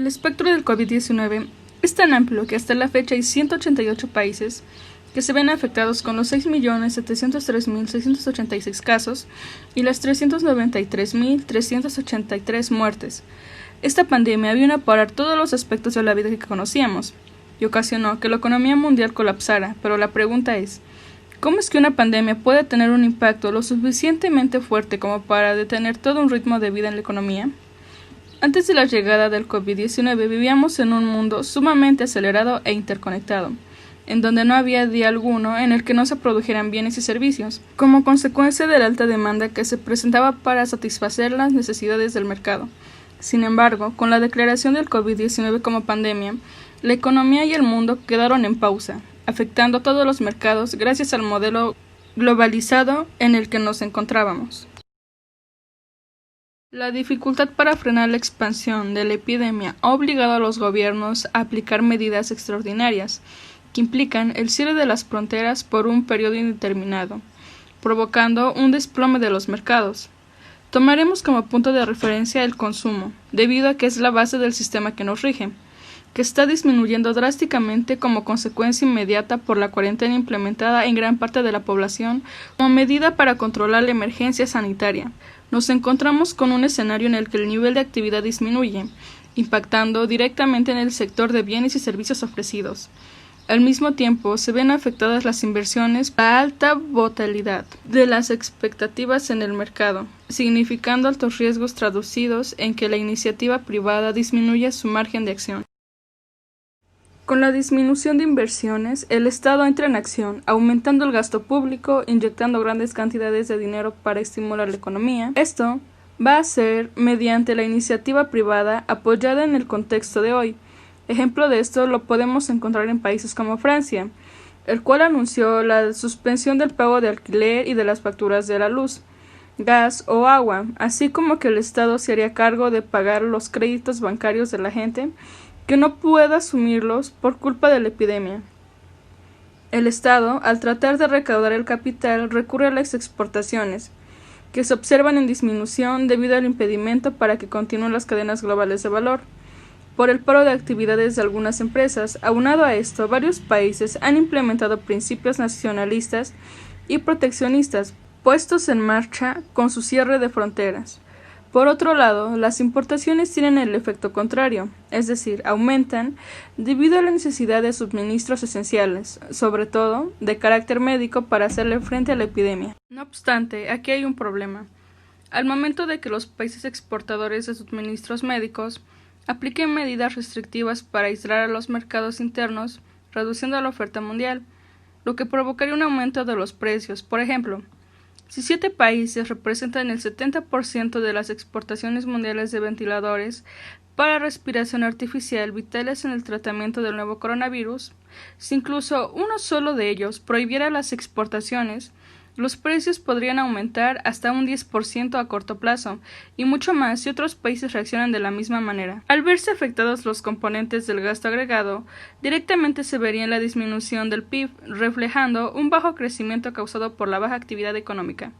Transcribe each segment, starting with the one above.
espectro del COVID-19 es tan amplio que hasta la fecha hay 188 países que se ven afectados con los 6.703.686 casos y las 393.383 muertes. Esta pandemia vino a parar todos los aspectos de la vida que conocíamos y ocasionó que la economía mundial colapsara, pero la pregunta es, ¿cómo es que una pandemia puede tener un impacto lo suficientemente fuerte como para detener todo un ritmo de vida en la economía? Antes de la llegada del COVID-19 vivíamos en un mundo sumamente acelerado e interconectado, en donde no había día alguno en el que no se produjeran bienes y servicios, como consecuencia de la alta demanda que se presentaba para satisfacer las necesidades del mercado. Sin embargo, con la declaración del COVID-19 como pandemia, la economía y el mundo quedaron en pausa, afectando a todos los mercados gracias al modelo globalizado en el que nos encontrábamos. La dificultad para frenar la expansión de la epidemia ha obligado a los gobiernos a aplicar medidas extraordinarias, que implican el cierre de las fronteras por un periodo indeterminado, provocando un desplome de los mercados. Tomaremos como punto de referencia el consumo, debido a que es la base del sistema que nos rige, que está disminuyendo drásticamente como consecuencia inmediata por la cuarentena implementada en gran parte de la población como medida para controlar la emergencia sanitaria. Nos encontramos con un escenario en el que el nivel de actividad disminuye, impactando directamente en el sector de bienes y servicios ofrecidos. Al mismo tiempo, se ven afectadas las inversiones por la alta volatilidad de las expectativas en el mercado, significando altos riesgos traducidos en que la iniciativa privada disminuya su margen de acción. Con la disminución de inversiones, el Estado entra en acción, aumentando el gasto público, inyectando grandes cantidades de dinero para estimular la economía. Esto va a ser mediante la iniciativa privada apoyada en el contexto de hoy. Ejemplo de esto lo podemos encontrar en países como Francia, el cual anunció la suspensión del pago de alquiler y de las facturas de la luz, gas o agua, así como que el Estado se haría cargo de pagar los créditos bancarios de la gente que no pueda asumirlos por culpa de la epidemia. El Estado, al tratar de recaudar el capital, recurre a las exportaciones, que se observan en disminución debido al impedimento para que continúen las cadenas globales de valor, por el paro de actividades de algunas empresas. Aunado a esto, varios países han implementado principios nacionalistas y proteccionistas puestos en marcha con su cierre de fronteras. Por otro lado, las importaciones tienen el efecto contrario, es decir, aumentan debido a la necesidad de suministros esenciales, sobre todo de carácter médico para hacerle frente a la epidemia. No obstante, aquí hay un problema. Al momento de que los países exportadores de suministros médicos apliquen medidas restrictivas para aislar a los mercados internos, reduciendo la oferta mundial, lo que provocaría un aumento de los precios. Por ejemplo, si 7 países representan el 70% de las exportaciones mundiales de ventiladores para respiración artificial vitales en el tratamiento del nuevo coronavirus, si incluso uno solo de ellos prohibiera las exportaciones, los precios podrían aumentar hasta un 10% a corto plazo, y mucho más si otros países reaccionan de la misma manera. Al verse afectados los componentes del gasto agregado, directamente se vería en la disminución del PIB, reflejando un bajo crecimiento causado por la baja actividad económica.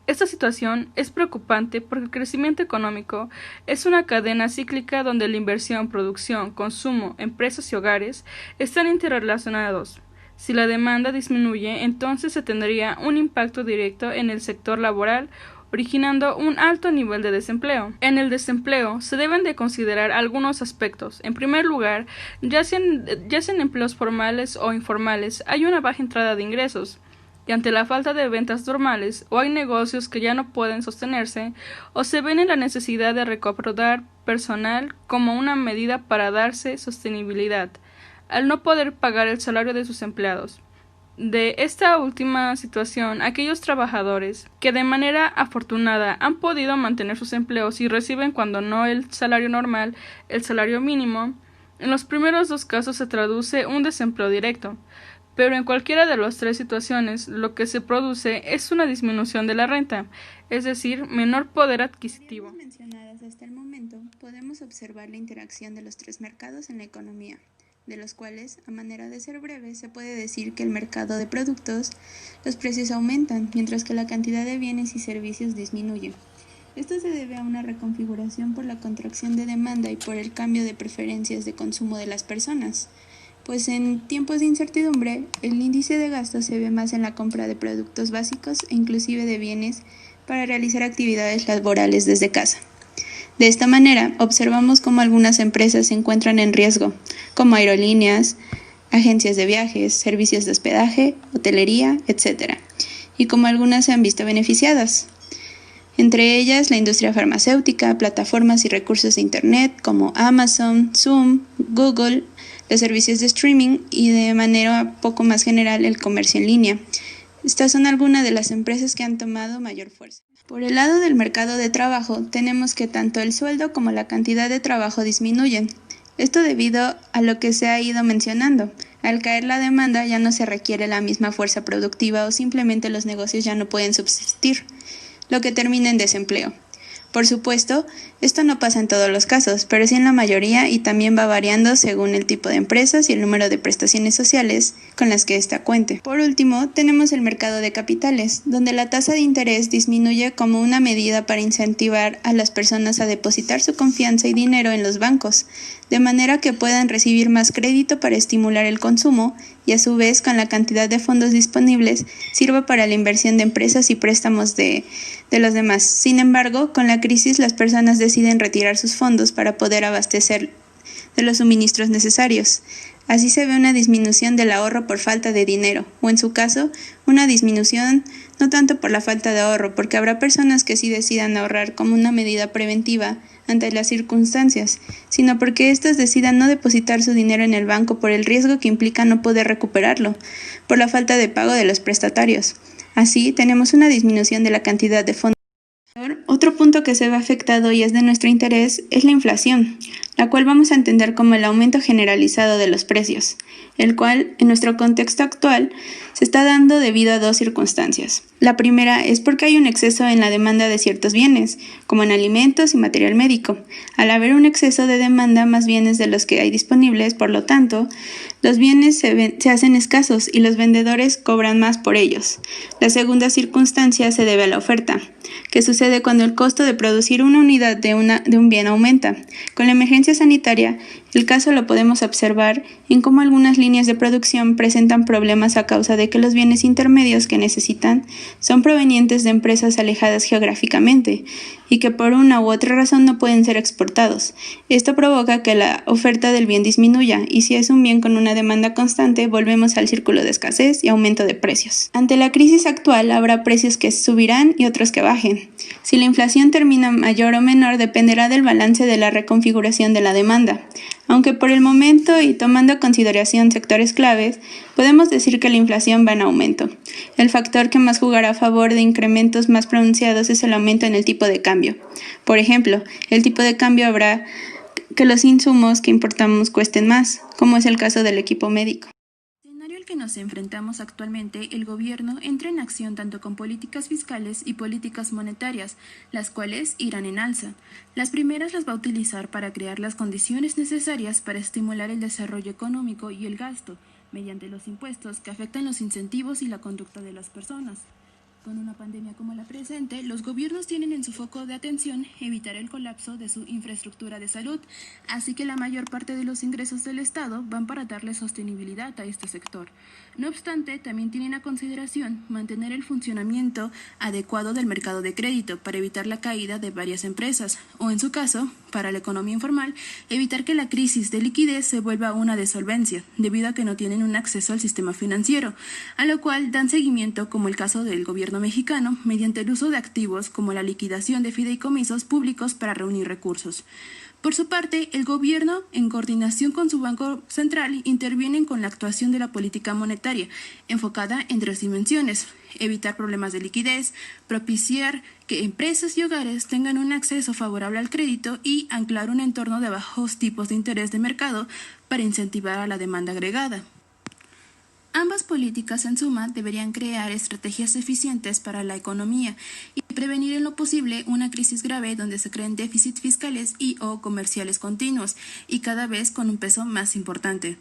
Esta situación es preocupante porque el crecimiento económico es una cadena cíclica donde la inversión, producción, consumo, empresas y hogares están interrelacionados. Si la demanda disminuye, entonces se tendría un impacto directo en el sector laboral, originando un alto nivel de desempleo. En el desempleo se deben de considerar algunos aspectos. En primer lugar, ya sean empleos formales o informales, hay una baja entrada de ingresos, y ante la falta de ventas normales, o hay negocios que ya no pueden sostenerse, o se ven en la necesidad de reclutar personal como una medida para darse sostenibilidad, al no poder pagar el salario de sus empleados. De esta última situación, aquellos trabajadores que de manera afortunada han podido mantener sus empleos y reciben, cuando no el salario normal, el salario mínimo, en los primeros dos casos se traduce un desempleo directo, pero en cualquiera de las tres situaciones lo que se produce es una disminución de la renta, es decir, menor poder adquisitivo. Como mencionadas hasta el momento, podemos observar la interacción de los tres mercados en la economía, de los cuales, a manera de ser breve, se puede decir que el mercado de productos, los precios aumentan, mientras que la cantidad de bienes y servicios disminuye. Esto se debe a una reconfiguración por la contracción de demanda y por el cambio de preferencias de consumo de las personas, pues en tiempos de incertidumbre el índice de gasto se ve más en la compra de productos básicos e inclusive de bienes para realizar actividades laborales desde casa. De esta manera, observamos cómo algunas empresas se encuentran en riesgo, como aerolíneas, agencias de viajes, servicios de hospedaje, hotelería, etc., y cómo algunas se han visto beneficiadas. Entre ellas, la industria farmacéutica, plataformas y recursos de Internet como Amazon, Zoom, Google, los servicios de streaming y de manera poco más general el comercio en línea. Estas son algunas de las empresas que han tomado mayor fuerza. Por el lado del mercado de trabajo, tenemos que tanto el sueldo como la cantidad de trabajo disminuyen. Esto debido a lo que se ha ido mencionando. Al caer la demanda ya no se requiere la misma fuerza productiva o simplemente los negocios ya no pueden subsistir, lo que termina en desempleo. Por supuesto, esto no pasa en todos los casos, pero sí en la mayoría y también va variando según el tipo de empresas y el número de prestaciones sociales con las que ésta cuente. Por último, tenemos el mercado de capitales, donde la tasa de interés disminuye como una medida para incentivar a las personas a depositar su confianza y dinero en los bancos, de manera que puedan recibir más crédito para estimular el consumo y a su vez con la cantidad de fondos disponibles sirva para la inversión de empresas y préstamos de los demás. Sin embargo, con la crisis las personas deciden retirar sus fondos para poder abastecer de los suministros necesarios. Así se ve una disminución del ahorro por falta de dinero, o en su caso, una disminución no tanto por la falta de ahorro, porque habrá personas que sí decidan ahorrar como una medida preventiva ante las circunstancias, sino porque éstas decidan no depositar su dinero en el banco por el riesgo que implica no poder recuperarlo, por la falta de pago de los prestatarios. Así, tenemos una disminución de la cantidad de fondos. Otro punto que se ve afectado y es de nuestro interés es la inflación, la cual vamos a entender como el aumento generalizado de los precios, el cual, en nuestro contexto actual, se está dando debido a dos circunstancias. La primera es porque hay un exceso en la demanda de ciertos bienes, como en alimentos y material médico. Al haber un exceso de demanda, más bienes de los que hay disponibles, por lo tanto, los bienes se hacen escasos y los vendedores cobran más por ellos. La segunda circunstancia se debe a la oferta, que sucede cuando el costo de producir una unidad de un bien aumenta. Con la emergencia sanitaria, el caso lo podemos observar en cómo algunas líneas de producción presentan problemas a causa de que los bienes intermedios que necesitan son provenientes de empresas alejadas geográficamente y que por una u otra razón no pueden ser exportados. Esto provoca que la oferta del bien disminuya y si es un bien con una demanda constante, volvemos al círculo de escasez y aumento de precios. Ante la crisis actual, habrá precios que subirán y otros que bajen. Si la inflación termina mayor o menor dependerá del balance de la reconfiguración de la demanda. Aunque por el momento y tomando en consideración sectores claves, podemos decir que la inflación va en aumento. El factor que más jugará a favor de incrementos más pronunciados es el aumento en el tipo de cambio. Por ejemplo, el tipo de cambio habrá que los insumos que importamos cuesten más, como es el caso del equipo médico. Al que nos enfrentamos actualmente, el gobierno entra en acción tanto con políticas fiscales y políticas monetarias, las cuales irán en alza. Las primeras las va a utilizar para crear las condiciones necesarias para estimular el desarrollo económico y el gasto, mediante los impuestos que afectan los incentivos y la conducta de las personas. Con una pandemia como la presente, los gobiernos tienen en su foco de atención evitar el colapso de su infraestructura de salud, así que la mayor parte de los ingresos del Estado van para darle sostenibilidad a este sector. No obstante, también tienen a consideración mantener el funcionamiento adecuado del mercado de crédito para evitar la caída de varias empresas, o en su caso, para la economía informal, evitar que la crisis de liquidez se vuelva una de solvencia, debido a que no tienen un acceso al sistema financiero, a lo cual dan seguimiento como el caso del gobierno mexicano mediante el uso de activos como la liquidación de fideicomisos públicos para reunir recursos. Por su parte, el gobierno, en coordinación con su Banco Central, intervienen con la actuación de la política monetaria, enfocada en tres dimensiones: evitar problemas de liquidez, propiciar que empresas y hogares tengan un acceso favorable al crédito y anclar un entorno de bajos tipos de interés de mercado para incentivar a la demanda agregada. Ambas políticas, en suma, deberían crear estrategias eficientes para la economía y prevenir en lo posible una crisis grave donde se creen déficits fiscales y o comerciales continuos y cada vez con un peso más importante.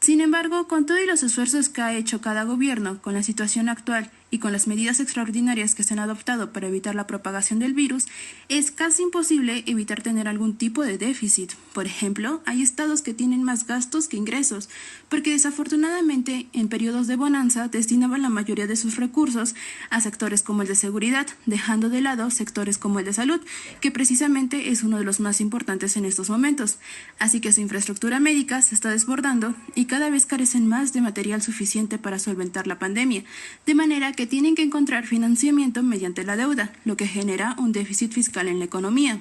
Sin embargo, con todos los esfuerzos que ha hecho cada gobierno con la situación actual y con las medidas extraordinarias que se han adoptado para evitar la propagación del virus, es casi imposible evitar tener algún tipo de déficit. Por ejemplo, hay estados que tienen más gastos que ingresos, porque desafortunadamente en periodos de bonanza destinaban la mayoría de sus recursos a sectores como el de seguridad, dejando de lado sectores como el de salud, que precisamente es uno de los más importantes en estos momentos. Así que su infraestructura médica se está desbordando y cada vez carecen más de material suficiente para solventar la pandemia, de manera que tienen que encontrar financiamiento mediante la deuda, lo que genera un déficit fiscal en la economía.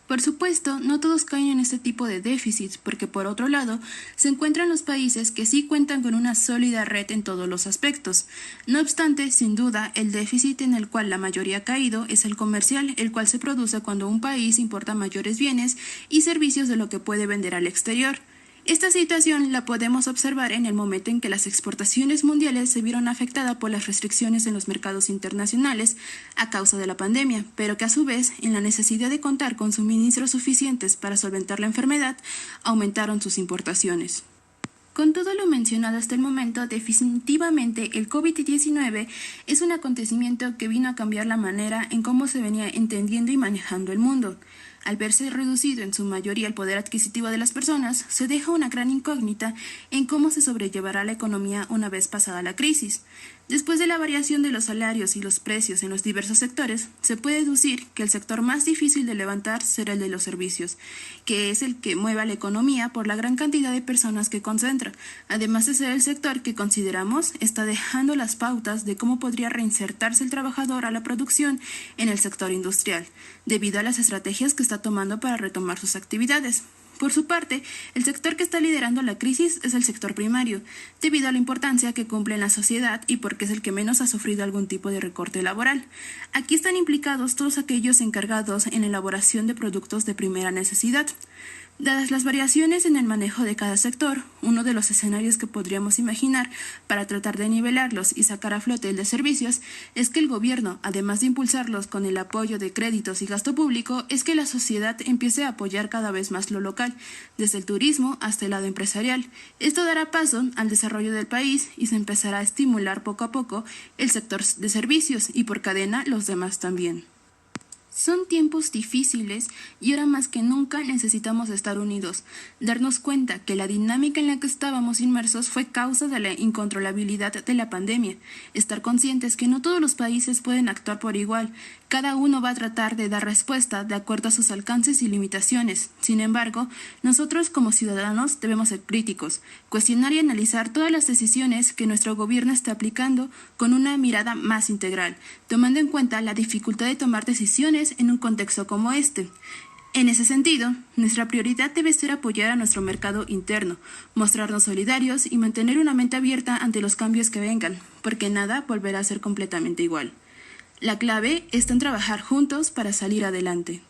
Por supuesto, no todos caen en este tipo de déficits, porque por otro lado, se encuentran los países que sí cuentan con una sólida red en todos los aspectos. No obstante, sin duda, el déficit en el cual la mayoría ha caído es el comercial, el cual se produce cuando un país importa mayores bienes y servicios de lo que puede vender al exterior. Esta situación la podemos observar en el momento en que las exportaciones mundiales se vieron afectadas por las restricciones en los mercados internacionales a causa de la pandemia, pero que a su vez, en la necesidad de contar con suministros suficientes para solventar la enfermedad, aumentaron sus importaciones. Con todo lo mencionado hasta el momento, definitivamente el COVID-19 es un acontecimiento que vino a cambiar la manera en cómo se venía entendiendo y manejando el mundo. Al verse reducido en su mayoría el poder adquisitivo de las personas, se deja una gran incógnita en cómo se sobrellevará la economía una vez pasada la crisis. Después de la variación de los salarios y los precios en los diversos sectores, se puede deducir que el sector más difícil de levantar será el de los servicios, que es el que mueve a la economía por la gran cantidad de personas que concentra, además de ser el sector que consideramos está dejando las pautas de cómo podría reinsertarse el trabajador a la producción en el sector industrial, debido a las estrategias que está tomando para retomar sus actividades. Por su parte, el sector que está liderando la crisis es el sector primario, debido a la importancia que cumple en la sociedad y porque es el que menos ha sufrido algún tipo de recorte laboral. Aquí están implicados todos aquellos encargados en la elaboración de productos de primera necesidad. Dadas las variaciones en el manejo de cada sector, uno de los escenarios que podríamos imaginar para tratar de nivelarlos y sacar a flote el de servicios es que el gobierno, además de impulsarlos con el apoyo de créditos y gasto público, es que la sociedad empiece a apoyar cada vez más lo local, desde el turismo hasta el lado empresarial. Esto dará paso al desarrollo del país y se empezará a estimular poco a poco el sector de servicios y por cadena los demás también. Son tiempos difíciles y ahora más que nunca necesitamos estar unidos, darnos cuenta que la dinámica en la que estábamos inmersos fue causa de la incontrolabilidad de la pandemia, estar conscientes que no todos los países pueden actuar por igual, cada uno va a tratar de dar respuesta de acuerdo a sus alcances y limitaciones. Sin embargo, nosotros como ciudadanos debemos ser críticos, cuestionar y analizar todas las decisiones que nuestro gobierno está aplicando con una mirada más integral, tomando en cuenta la dificultad de tomar decisiones en un contexto como este. En ese sentido, nuestra prioridad debe ser apoyar a nuestro mercado interno, mostrarnos solidarios y mantener una mente abierta ante los cambios que vengan, porque nada volverá a ser completamente igual. La clave está en trabajar juntos para salir adelante.